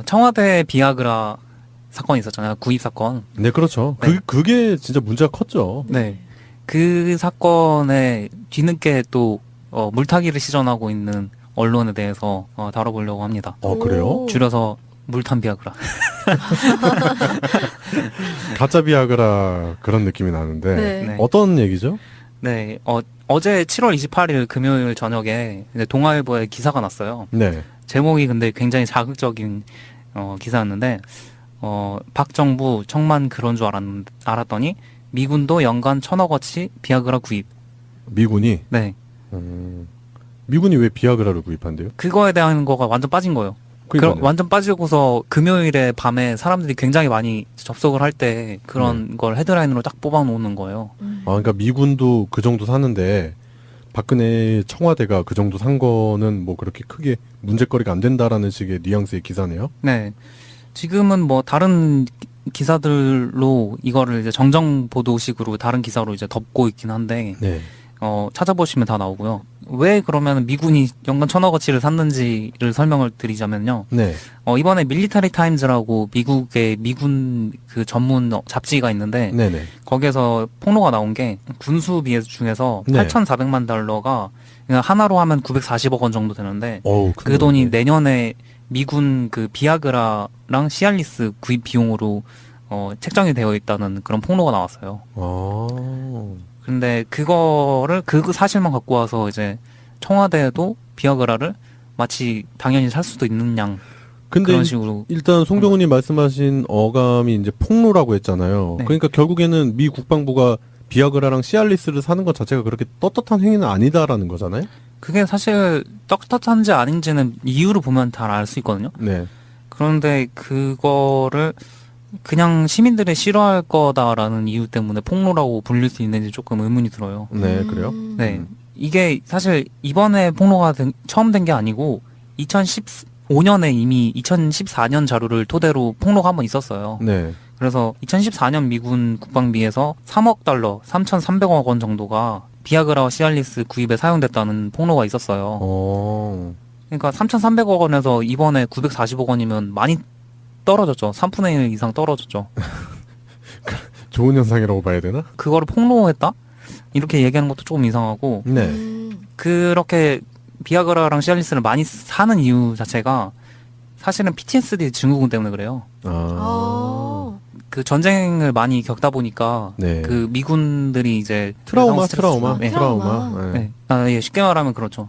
청와대 비아그라 사건이 있었잖아요. 구입 사건. 네, 그렇죠. 네. 그게 진짜 문제가 컸죠. 네. 그 사건에 뒤늦게 또 물타기를 시전하고 있는 언론에 대해서 다뤄보려고 합니다. 그래요? 줄여서 물탄 비아그라. 가짜 비아그라 그런 느낌이 나는데 네. 어떤 얘기죠? 네. 어제 7월 28일 금요일 저녁에 이제 동아일보에 기사가 났어요. 네. 제목이 근데 굉장히 자극적인 기사였는데 박 정부 청만 그런 줄 알았더니 미군도 연간 1,000억어치 비아그라 구입. 미군이 네. 미군이 왜 비아그라를 구입한대요? 그거에 대한 거가 완전 빠진 거예요. 그러니까요. 완전 빠지고서 금요일에 밤에 사람들이 굉장히 많이 접속을 할 때 그런 걸 헤드라인으로 딱 뽑아놓는 거예요. 그러니까 미군도 그 정도 사는데 박근혜 청와대가 그 정도 산 거는 뭐 그렇게 크게 문제거리가 안 된다라는 식의 뉘앙스의 기사네요. 네. 지금은 뭐 다른 기사들로 이거를 이제 정정 보도식으로 다른 기사로 이제 덮고 있긴 한데 네. 찾아보시면 다 나오고요. 왜 그러면 미군이 연간 1,000억어치를 샀는지를 설명을 드리자면요. 네. 이번에 밀리터리 타임즈라고 미국의 미군 그 전문 잡지가 있는데 네네. 거기에서 폭로가 나온 게 군수비 중에서 네. 8,400만 달러가 그냥 하나로 하면 940억 원 정도 되는데 어우, 그 돈이 내년에 미군 그 비아그라랑 시알리스 구입 비용으로 책정이 되어 있다는 그런 폭로가 나왔어요. 근데 그거를 그 사실만 갖고 와서 이제 청와대도 비아그라를 마치 당연히 살 수도 있는 양 근데 그런 식으로. 일단 송병훈님 말씀하신 어감이 이제 폭로라고 했잖아요. 네. 그러니까 결국에는 미 국방부가 비아그라랑 시알리스를 사는 것 자체가 그렇게 떳떳한 행위는 아니다라는 거잖아요. 그게 사실 떳떳한지 아닌지는 이유를 보면 다 알 수 있거든요. 네. 그런데 그거를 그냥 시민들이 싫어할 거다라는 이유 때문에 폭로라고 불릴 수 있는지 조금 의문이 들어요. 네, 그래요? 네. 이게 사실 이번에 폭로가 처음 된 게 아니고 2015년에 이미 2014년 자료를 토대로 폭로가 한번 있었어요. 네. 그래서 2014년 미군 국방비에서 3억 달러, 3,300억 원 정도가 비아그라와 시알리스 구입에 사용됐다는 폭로가 있었어요. 그러니까 3,300억 원에서 이번에 940억 원이면 많이 떨어졌죠. 3분의 1 이상 떨어졌죠. 좋은 현상이라고 봐야 되나? 그거를 폭로했다? 이렇게 얘기하는 것도 조금 이상하고 네. 그렇게 비아그라랑 시알리스를 많이 사는 이유 자체가 사실은 PTSD 증후군 때문에 그래요. 그 전쟁을 많이 겪다 보니까 네. 그 미군들이 이제 트라우마. 네. 네. 네. 예, 쉽게 말하면 그렇죠.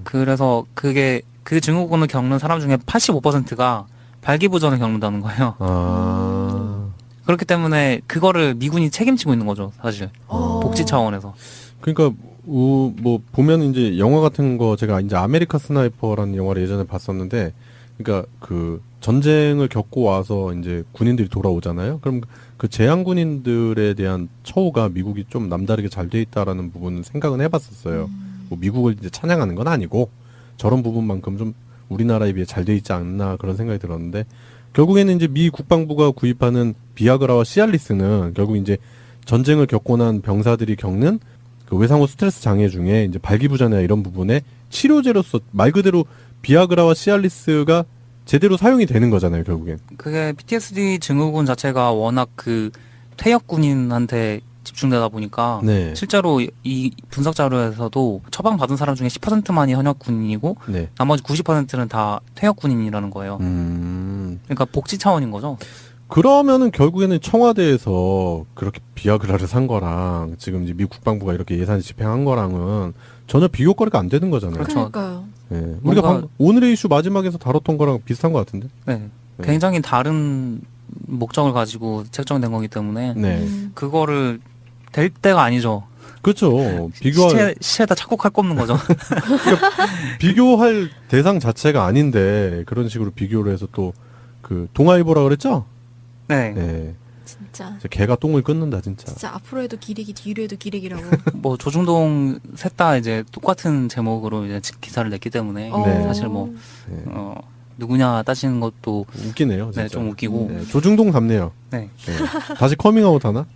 그래서 그게 그 증후군을 겪는 사람 중에 85%가 발기부전을 겪는다는 거예요. 그렇기 때문에 그거를 미군이 책임지고 있는 거죠, 사실. 복지 차원에서. 그러니까 뭐 보면 이제 영화 같은 거 제가 이제 아메리카 스나이퍼라는 영화를 예전에 봤었는데, 그러니까 그 전쟁을 겪고 와서 이제 군인들이 돌아오잖아요. 그럼 그 재향 군인들에 대한 처우가 미국이 좀 남다르게 잘 돼 있다라는 부분은 생각은 해봤었어요. 뭐 미국을 이제 찬양하는 건 아니고 저런 부분만큼 좀 우리나라에 비해 잘 돼 있지 않나 그런 생각이 들었는데, 결국에는 이제 미 국방부가 구입하는 비아그라와 시알리스는 결국 이제 전쟁을 겪고 난 병사들이 겪는 그 외상후 스트레스 장애 중에 이제 발기부전이나 이런 부분에 치료제로서 말 그대로 비아그라와 시알리스가 제대로 사용이 되는 거잖아요, 결국엔. 그게 PTSD 증후군 자체가 워낙 그 퇴역 군인한테 집중되다 보니까 네. 실제로 이 분석 자료에서도 처방 받은 사람 중에 10%만이 현역 군인이고 네. 나머지 90%는 다 퇴역 군인이라는 거예요. 그러니까 복지 차원인 거죠. 그러면은 결국에는 청와대에서 그렇게 비아그라를 산 거랑 지금 이제 미 국방부가 이렇게 예산 집행한 거랑은 전혀 비교거리가 안 되는 거잖아요. 그렇죠. 그러니까요. 네. 우리가 오늘의 이슈 마지막에서 다뤘던 거랑 비슷한 것 같은데. 네. 네. 굉장히 다른 목적을 가지고 책정된 거기 때문에 네. 그거를 될 때가 아니죠. 그렇죠. 비교할 시체에다 착곡할 거 없는 거죠. 비교할 대상 자체가 아닌데 그런 식으로 비교를 해서 또 그 동아일보라 그랬죠? 네. 네. 진짜 개가 똥을 끊는다 진짜. 진짜 앞으로 해도 기레기 뒤로 해도 기레기라고. 뭐 조중동 셋 다 이제 똑같은 제목으로 이제 기사를 냈기 때문에 네. 사실 뭐 네. 누구냐 따지는 것도 웃기네요. 진짜. 네, 좀 웃기고. 네, 조중동 닮네요. 네. 네. 다시 커밍아웃 하나?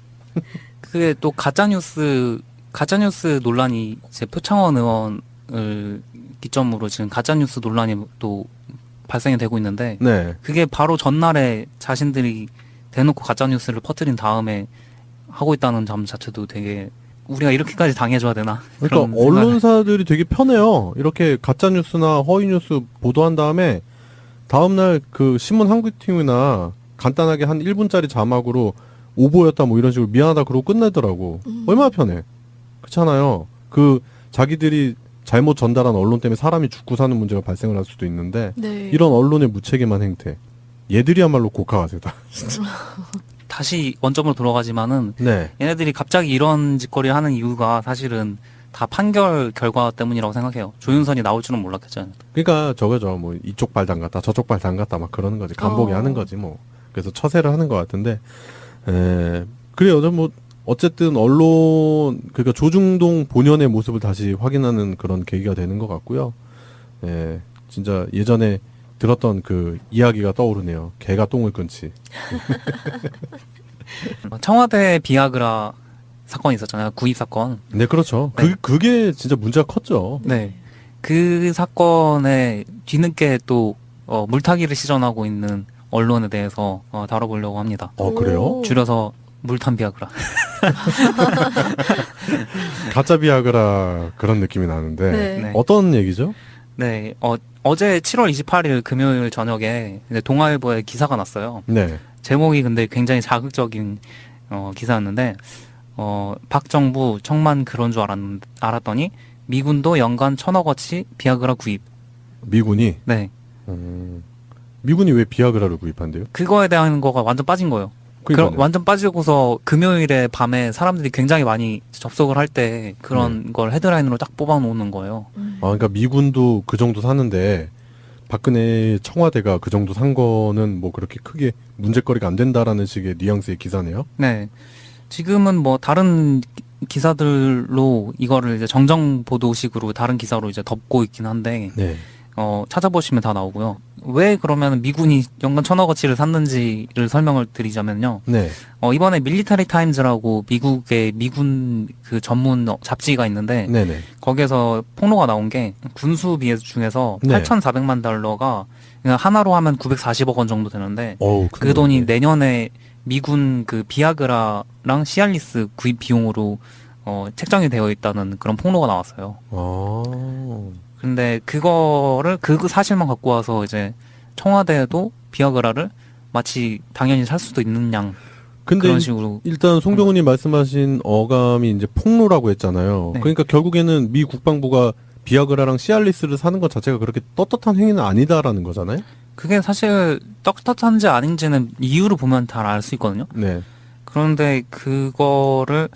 그게 또 가짜뉴스 논란이 이제 표창원 의원을 기점으로 지금 가짜뉴스 논란이 또 발생이 되고 있는데 네. 그게 바로 전날에 자신들이 대놓고 가짜 뉴스를 퍼뜨린 다음에 하고 있다는 점 자체도 되게 우리가 이렇게까지 당해줘야 되나? 그러니까 그런 생각을- 언론사들이 되게 편해요. 이렇게 가짜 뉴스나 허위 뉴스 보도한 다음에 다음날 그 신문 한국팀이나 간단하게 한 1분짜리 자막으로 오보였다 뭐 이런 식으로 미안하다 그러고 끝내더라고. 얼마나 편해. 그렇잖아요. 그 자기들이 잘못 전달한 언론 때문에 사람이 죽고 사는 문제가 발생을 할 수도 있는데 네. 이런 언론의 무책임한 행태. 얘들이야말로 고카가 세다. 다시 원점으로 돌아가지만은 네. 얘네들이 갑자기 이런 짓거리를 하는 이유가 사실은 다 판결 결과 때문이라고 생각해요. 조윤선이 나올 줄은 몰랐겠죠. 그러니까 저거죠. 뭐 이쪽 발 담갔다 저쪽 발 담갔다 막 그러는 거지. 간보기 하는 거지 뭐. 그래서 처세를 하는 것 같은데 그래요. 뭐 어쨌든 언론 그러니까 조중동 본연의 모습을 다시 확인하는 그런 계기가 되는 것 같고요. 진짜 예전에 들었던 그 이야기가 떠오르네요. 개가 똥을 끊지. 청와대 비아그라 사건이 있었잖아요. 구입 사건. 네, 그렇죠. 네. 그게 진짜 문제가 컸죠. 네. 그 사건에 뒤늦게 또 물타기를 시전하고 있는 언론에 대해서 다뤄보려고 합니다. 그래요? 줄여서 물탄 비아그라. 가짜 비아그라 그런 느낌이 나는데 네. 네. 어떤 얘기죠? 네. 어제 7월 28일 금요일 저녁에 이제 동아일보에 기사가 났어요. 네. 제목이 근데 굉장히 자극적인 기사였는데 박 정부 청만 그런 줄 알았더니 미군도 연간 1,000억어치 비아그라 구입. 미군이 네. 미군이 왜 비아그라를 구입한대요? 그거에 대한 거가 완전 빠진 거예요. 그러니까요. 완전 빠지고서 금요일에 밤에 사람들이 굉장히 많이 접속을 할 때 그런 걸 헤드라인으로 딱 뽑아놓는 거예요. 그러니까 미군도 그 정도 사는데 박근혜 청와대가 그 정도 산 거는 뭐 그렇게 크게 문제거리가 안 된다라는 식의 뉘앙스의 기사네요. 네. 지금은 뭐 다른 기사들로 이거를 이제 정정 보도식으로 다른 기사로 이제 덮고 있긴 한데 네. 찾아보시면 다 나오고요. 왜 그러면 미군이 연간 1,000억어치를 샀는지를 설명을 드리자면요. 네. 이번에 밀리터리 타임즈라고 미국의 미군 그 전문 잡지가 있는데 네네. 거기에서 폭로가 나온 게 군수비 중에서 네. 8,400만 달러가 그냥 하나로 하면 940억 원 정도 되는데 그 큰 돈이 돈인데. 내년에 미군 그 비아그라랑 시알리스 구입 비용으로 책정이 되어 있다는 그런 폭로가 나왔어요. 근데 그거를 그 사실만 갖고 와서 이제 청와대도 비아그라를 마치 당연히 살 수도 있는 양 근데 그런 식으로 일단 송병훈님 말씀하신 어감이 이제 폭로라고 했잖아요. 네. 그러니까 결국에는 미 국방부가 비아그라랑 시알리스를 사는 것 자체가 그렇게 떳떳한 행위는 아니다라는 거잖아요. 그게 사실 떳떳한지 아닌지는 이유를 보면 다 알 수 있거든요. 네. 그런데 그거를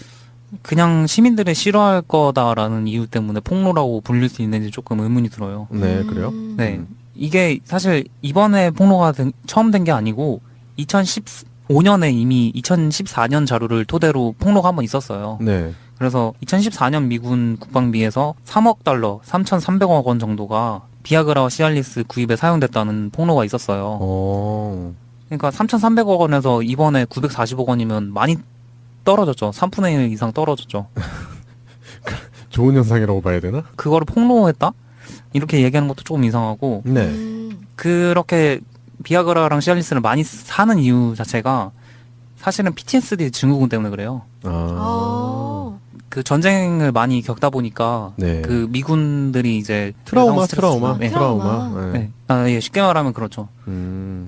그냥 시민들이 싫어할 거다라는 이유 때문에 폭로라고 불릴 수 있는지 조금 의문이 들어요. 네, 그래요? 네. 이게 사실 이번에 폭로가 처음 된 게 아니고 2015년에 이미 2014년 자료를 토대로 폭로가 한번 있었어요. 네. 그래서 2014년 미군 국방비에서 3억 달러, 3,300억 원 정도가 비아그라와 시알리스 구입에 사용됐다는 폭로가 있었어요. 그러니까 3,300억 원에서 이번에 940억 원이면 많이 떨어졌죠. 3분의 1 이상 떨어졌죠. 좋은 현상이라고 봐야 되나? 그거를 폭로했다? 이렇게 얘기하는 것도 조금 이상하고 네. 그렇게 비아그라랑 시알리스를 많이 사는 이유 자체가 사실은 PTSD 증후군 때문에 그래요. 그 전쟁을 많이 겪다 보니까 네. 그 미군들이 이제 트라우마. 네. 네. 네. 예, 쉽게 말하면 그렇죠.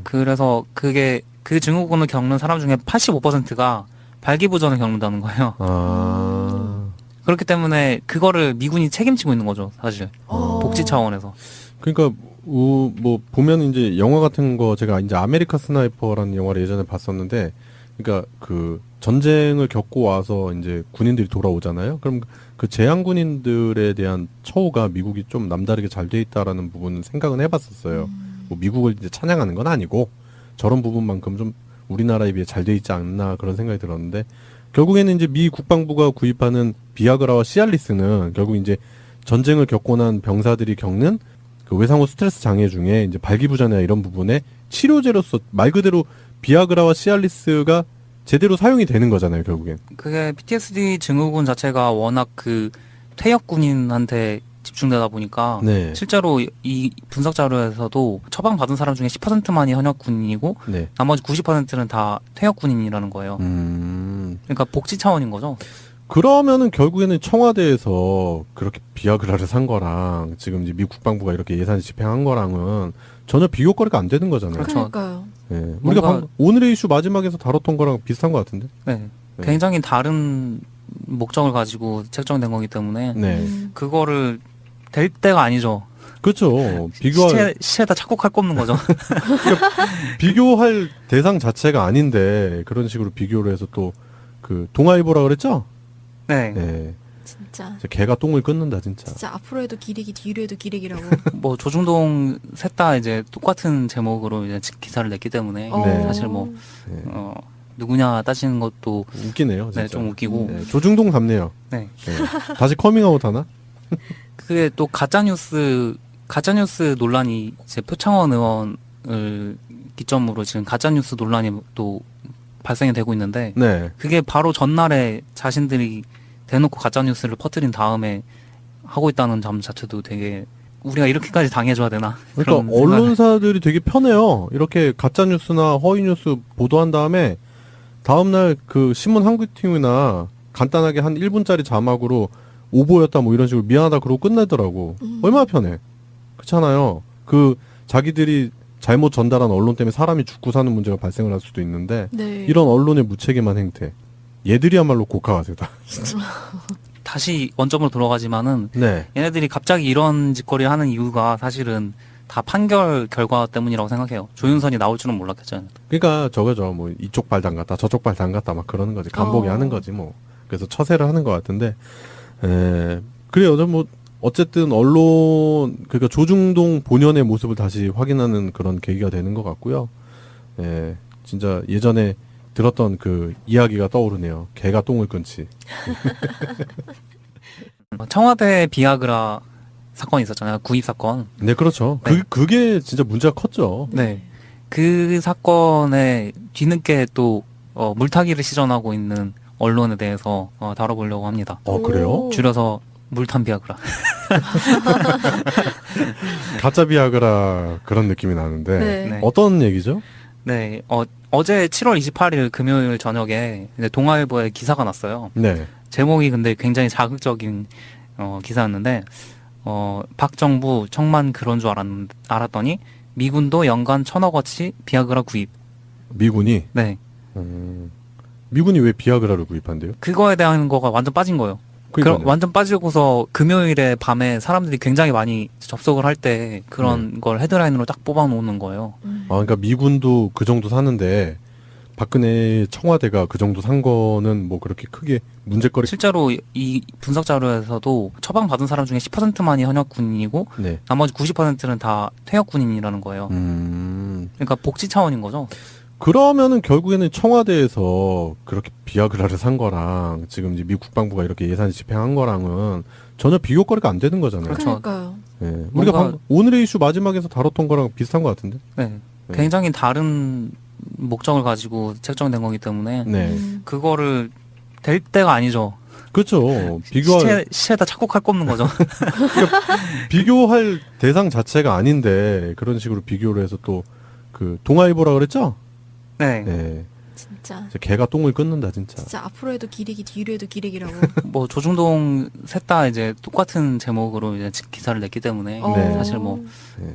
그래서 그게 그 증후군을 겪는 사람 중에 85%가 발기부전을 겪는다는 거예요. 그렇기 때문에 그거를 미군이 책임지고 있는 거죠, 사실. 복지 차원에서. 그러니까 뭐 보면 이제 영화 같은 거 제가 이제 아메리카 스나이퍼라는 영화를 예전에 봤었는데, 그러니까 그 전쟁을 겪고 와서 이제 군인들이 돌아오잖아요. 그럼 그 재향 군인들에 대한 처우가 미국이 좀 남다르게 잘 돼 있다라는 부분은 생각은 해봤었어요. 뭐 미국을 이제 찬양하는 건 아니고 저런 부분만큼 좀 우리나라에 비해 잘 돼 있지 않나 그런 생각이 들었는데, 결국에는 이제 미 국방부가 구입하는 비아그라와 시알리스는 결국 이제 전쟁을 겪고 난 병사들이 겪는 그 외상후 스트레스 장애 중에 이제 발기부전이나 이런 부분에 치료제로서 말 그대로 비아그라와 시알리스가 제대로 사용이 되는 거잖아요, 결국엔. 그게 PTSD 증후군 자체가 워낙 그 퇴역 군인한테 집중되다 보니까 네. 실제로 이 분석 자료에서도 처방받은 사람 중에 10%만이 현역 군인이고 네. 나머지 90%는 다 퇴역 군인이라는 거예요. 그러니까 복지 차원인 거죠. 그러면은 결국에는 청와대에서 그렇게 비아그라를 산 거랑 지금 이제 미국 국방부가 이렇게 예산 집행한 거랑은 전혀 비교거리가 안 되는 거잖아요. 그렇죠. 그러니까요. 네. 우리가 오늘의 이슈 마지막에서 다뤘던 거랑 비슷한 것 같은데. 네. 네. 굉장히 다른 목적을 가지고 책정된 거기 때문에 네. 그거를 될 때가 아니죠. 그렇죠. 비교할 시체에다 착곡할 거 없는 거죠. 비교할 대상 자체가 아닌데 그런 식으로 비교를 해서 또 그 동아일보라 그랬죠? 네. 네. 진짜. 진짜 개가 똥을 끊는다 진짜. 진짜 앞으로 해도 기레기, 뒤로 해도 기레기라고. 뭐 조중동 셋 다 이제 똑같은 제목으로 이제 기사를 냈기 때문에 네. 사실 뭐 네. 누구냐 따지는 것도 웃기네요. 진짜. 네, 좀 웃기고 네, 조중동 닮네요. 네. 네. 다시 커밍아웃 하나? 그게 또 가짜뉴스 논란이 이제 표창원 의원을 기점으로 지금 가짜뉴스 논란이 또 발생이 되고 있는데 네. 그게 바로 전날에 자신들이 대놓고 가짜뉴스를 퍼뜨린 다음에 하고 있다는 점 자체도 되게 우리가 이렇게까지 당해줘야 되나? 그러니까 그런 생각을- 언론사들이 되게 편해요. 이렇게 가짜 뉴스나 허위 뉴스 보도한 다음에 다음날 그 신문 한국팀이나 간단하게 한 1분짜리 자막으로 오보였다 뭐 이런 식으로 미안하다 그러고 끝내더라고. 얼마나 편해. 그렇잖아요. 그 자기들이 잘못 전달한 언론 때문에 사람이 죽고 사는 문제가 발생을 할 수도 있는데 네. 이런 언론의 무책임한 행태. 얘들이야말로 고카가 되다. 다시 원점으로 돌아가지만은 네. 얘네들이 갑자기 이런 짓거리를 하는 이유가 사실은 다 판결 결과 때문이라고 생각해요. 조윤선이 나올 줄은 몰랐겠죠. 그러니까 저거죠. 뭐 이쪽 발 담갔다 저쪽 발 담갔다 막 그러는 거지. 간보기 하는 거지 뭐. 그래서 처세를 하는 것 같은데 그래요. 뭐 어쨌든 언론 그러니까 조중동 본연의 모습을 다시 확인하는 그런 계기가 되는 것 같고요. 진짜 예전에 들었던 그 이야기가 떠오르네요. 개가 똥을 끊지. 청와대 비아그라 사건이 있었잖아요. 구입 사건. 네, 그렇죠. 네. 그게 진짜 문제가 컸죠. 네. 그 사건에 뒤늦게 또 물타기를 시전하고 있는 언론에 대해서 다뤄보려고 합니다. 그래요? 오. 줄여서 물탄 비아그라. 가짜 비아그라 그런 느낌이 나는데 네. 네. 어떤 얘기죠? 네. 어제 7월 28일 금요일 저녁에 이제 동아일보에 기사가 났어요. 네. 제목이 근데 굉장히 자극적인 기사였는데 박 정부 청만 그런 줄 알았더니 미군도 연간 1,000억어치 비아그라 구입. 미군이 네. 미군이 왜 비아그라를 구입한대요? 그거에 대한 거가 완전 빠진 거예요. 그러니까요. 완전 빠지고서 금요일에 밤에 사람들이 굉장히 많이 접속을 할 때 그런 걸 헤드라인으로 딱 뽑아놓는 거예요. 그러니까 미군도 그 정도 사는데 박근혜 청와대가 그 정도 산 거는 뭐 그렇게 크게 문제거리. 실제로 이 분석 자료에서도 처방받은 사람 중에 10%만이 현역 군인이고 네. 나머지 90%는 다 퇴역 군인이라는 거예요. 그러니까 복지 차원인 거죠. 그러면은 결국에는 청와대에서 그렇게 비아그라를 산 거랑 지금 이제 미국 국방부가 이렇게 예산 집행한 거랑은 전혀 비교거리가 안 되는 거잖아요. 그렇죠. 그러니까요. 네. 우리가 오늘의 이슈 마지막에서 다뤘던 거랑 비슷한 것 같은데. 네. 네. 굉장히 다른 목적을 가지고 책정된 거기 때문에 네. 그거를 될 때가 아니죠. 그렇죠. 비교할 시체에다 착곡할 거 없는 거죠. 비교할 대상 자체가 아닌데 그런 식으로 비교를 해서 또 그 동아일보라 그랬죠? 네. 네. 진짜. 진짜 개가 똥을 끊는다 진짜. 진짜 앞으로 해도 기레기, 뒤로 해도 기레기라고. 뭐 조중동 셋 다 이제 똑같은 제목으로 이제 기사를 냈기 때문에 네. 사실 뭐 네.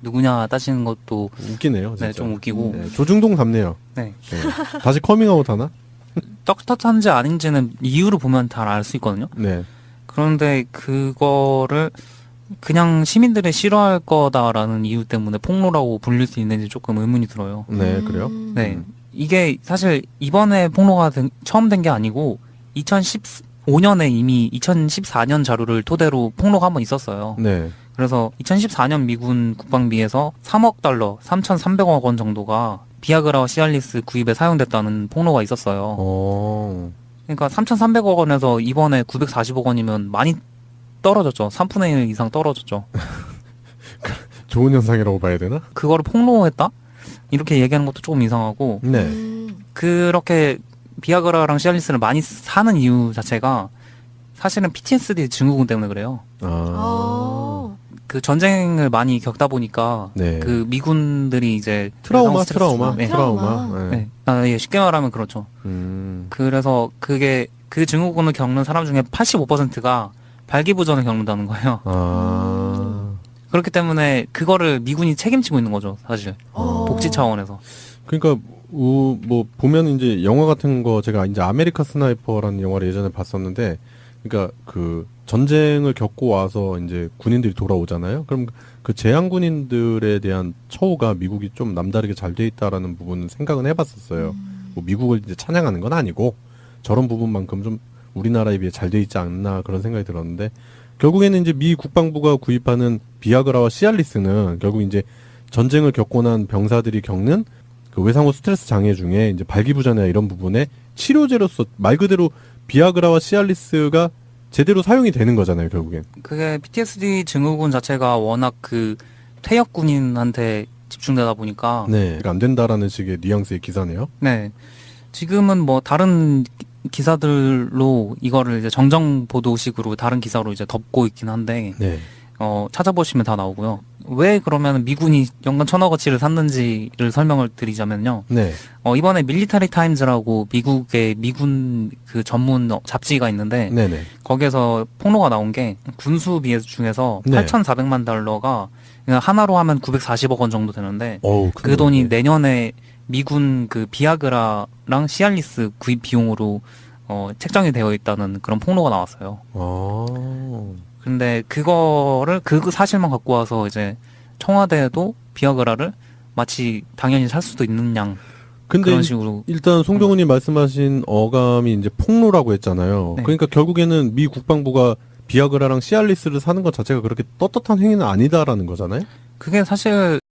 누구냐 따지는 것도 웃기네요. 진짜. 네, 좀 웃기고 네, 조중동 닮네요. 네. 네. 다시 커밍아웃 하나? 떳떳한지 아닌지는 이유를 보면 다 알 수 있거든요. 네. 그런데 그거를 그냥 시민들이 싫어할 거다라는 이유 때문에 폭로라고 불릴 수 있는지 조금 의문이 들어요. 네, 그래요? 네. 이게 사실 이번에 폭로가 처음 된 게 아니고 2015년에 이미 2014년 자료를 토대로 폭로가 한번 있었어요. 네. 그래서 2014년 미군 국방비에서 3억 달러, 3,300억 원 정도가 비아그라와 시알리스 구입에 사용됐다는 폭로가 있었어요. 그러니까 3,300억 원에서 이번에 940억 원이면 많이 떨어졌죠. 3분의 1 이상 떨어졌죠. 좋은 현상이라고 봐야 되나? 그거를 폭로했다? 이렇게 얘기하는 것도 조금 이상하고 네. 그렇게 비아그라랑 시알리스를 많이 사는 이유 자체가 사실은 PTSD 증후군 때문에 그래요. 아. 그 전쟁을 많이 겪다 보니까 네. 그 미군들이 이제 트라우마. 네. 트라우마. 네. 네. 예, 쉽게 말하면 그렇죠. 그래서 그게 그 증후군을 겪는 사람 중에 85%가 발기부전을 겪는다는 거예요. 그렇기 때문에 그거를 미군이 책임지고 있는 거죠, 사실. 복지 차원에서. 그러니까 뭐 보면 이제 영화 같은 거 제가 이제 아메리카 스나이퍼라는 영화를 예전에 봤었는데, 그러니까 그 전쟁을 겪고 와서 이제 군인들이 돌아오잖아요. 그럼 그 재향 군인들에 대한 처우가 미국이 좀 남다르게 잘 돼 있다라는 부분은 생각은 해봤었어요. 뭐 미국을 이제 찬양하는 건 아니고 저런 부분만큼 좀 우리나라에 비해 잘 돼 있지 않나 그런 생각이 들었는데, 결국에는 이제 미 국방부가 구입하는 비아그라와 시알리스는 결국 이제 전쟁을 겪고 난 병사들이 겪는 그 외상후 스트레스 장애 중에 이제 발기부전이나 이런 부분에 치료제로서 말 그대로 비아그라와 시알리스가 제대로 사용이 되는 거잖아요, 결국엔. 그게 PTSD 증후군 자체가 워낙 그 퇴역 군인한테 집중되다 보니까 네. 안 된다라는 식의 뉘앙스의 기사네요. 네. 지금은 뭐 다른 기사들로 이거를 이제 정정 보도식으로 다른 기사로 이제 덮고 있긴 한데 네. 찾아보시면 다 나오고요. 왜 그러면 미군이 연간 1,000억어치를 샀는지를 설명을 드리자면요. 네. 이번에 밀리터리 타임즈라고 미국의 미군 그 전문 잡지가 있는데 네네. 거기에서 폭로가 나온 게 군수비 중에서 네. 8,400만 달러가 그냥 하나로 하면 940억 원 정도 되는데 어우, 그 돈이 내년에 미군 그 비아그라랑 시알리스 구입 비용으로 책정이 되어 있다는 그런 폭로가 나왔어요. 근데 그거를 그 사실만 갖고 와서 이제 청와대에도 비아그라를 마치 당연히 살 수도 있는 양 근데 그런 식으로 일단 송정훈이 말씀하신 어감이 이제 폭로라고 했잖아요. 네. 그러니까 결국에는 미 국방부가 비아그라랑 시알리스를 사는 것 자체가 그렇게 떳떳한 행위는 아니다라는 거잖아요. 그게 사실